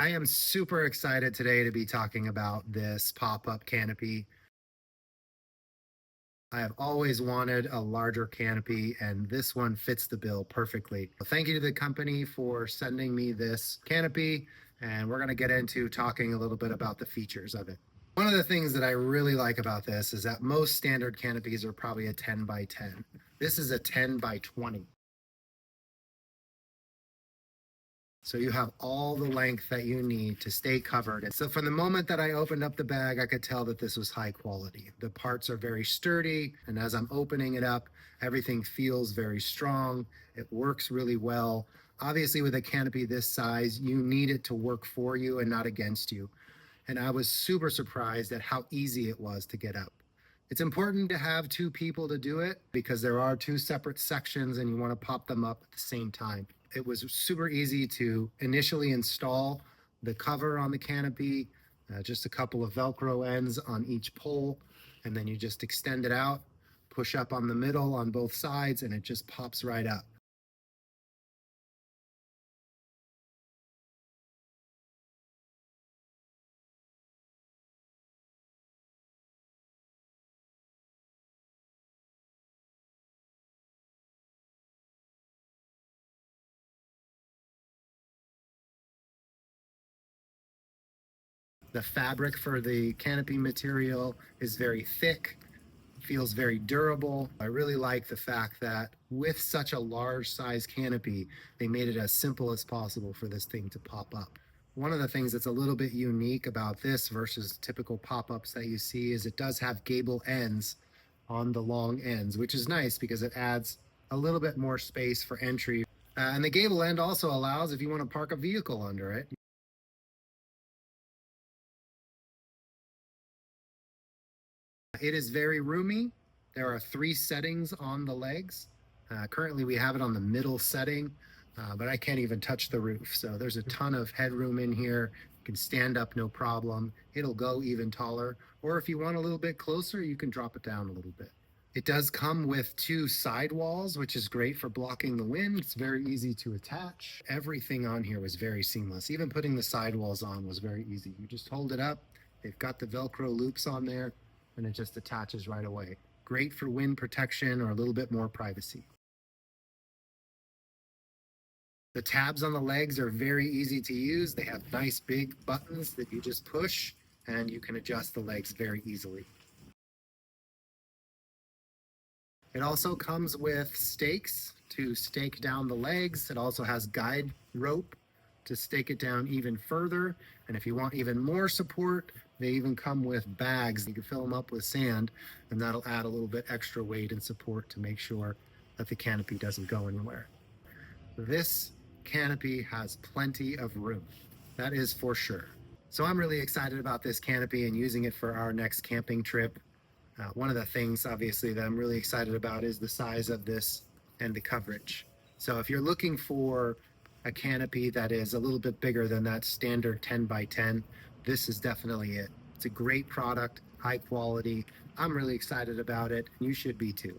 I am super excited today to be talking about this pop-up canopy. I have always wanted a larger canopy, and this one fits the bill perfectly. Thank you to the company for sending me this canopy, and we're going to get into talking a little bit about the features of it. One of the things that I really like about this is that most standard canopies are probably a 10 by 10. This is a 10 by 20. So you have all the length that you need to stay covered. And so from the moment that I opened up the bag, I could tell that this was high quality. The parts are very sturdy, and as I'm opening it up, everything feels very strong. It works really well. Obviously, with a canopy this size, you need it to work for you and not against you. And I was super surprised at how easy it was to get up. It's important to have two people to do it because there are two separate sections and you want to pop them up at the same time. It was super easy to initially install the cover on the canopy, just a couple of Velcro ends on each pole, and then you just extend it out, push up on the middle on both sides, and it just pops right up. The fabric for the canopy material is very thick, feels very durable. I really like the fact that with such a large size canopy, they made it as simple as possible for this thing to pop up. One of the things that's a little bit unique about this versus typical pop-ups that you see is it does have gable ends on the long ends, which is nice because it adds a little bit more space for entry. And the gable end also allows if you want to park a vehicle under it. It is very roomy. There are 3 settings on the legs. Currently we have it on the middle setting, but I can't even touch the roof. So there's a ton of headroom in here. You can stand up no problem. It'll go even taller. Or if you want a little bit closer, you can drop it down a little bit. It does come with 2 side walls, which is great for blocking the wind. It's very easy to attach. Everything on here was very seamless. Even putting the side walls on was very easy. You just hold it up. They've got the Velcro loops on there, and it just attaches right away. Great for wind protection or a little bit more privacy. The tabs on the legs are very easy to use. They have nice big buttons that you just push, and you can adjust the legs very easily. It also comes with stakes to stake down the legs. It also has guide rope to stake it down even further. And if you want even more support, they even come with bags. You can fill them up with sand, and that'll add a little bit extra weight and support to make sure that the canopy doesn't go anywhere. This canopy has plenty of room. That is for sure. So I'm really excited about this canopy and using it for our next camping trip. One of the things, obviously, that I'm really excited about is the size of this and the coverage. So if you're looking for a canopy that is a little bit bigger than that standard 10 by 10, this is definitely it. It's a great product, high quality. I'm really excited about it. You should be too.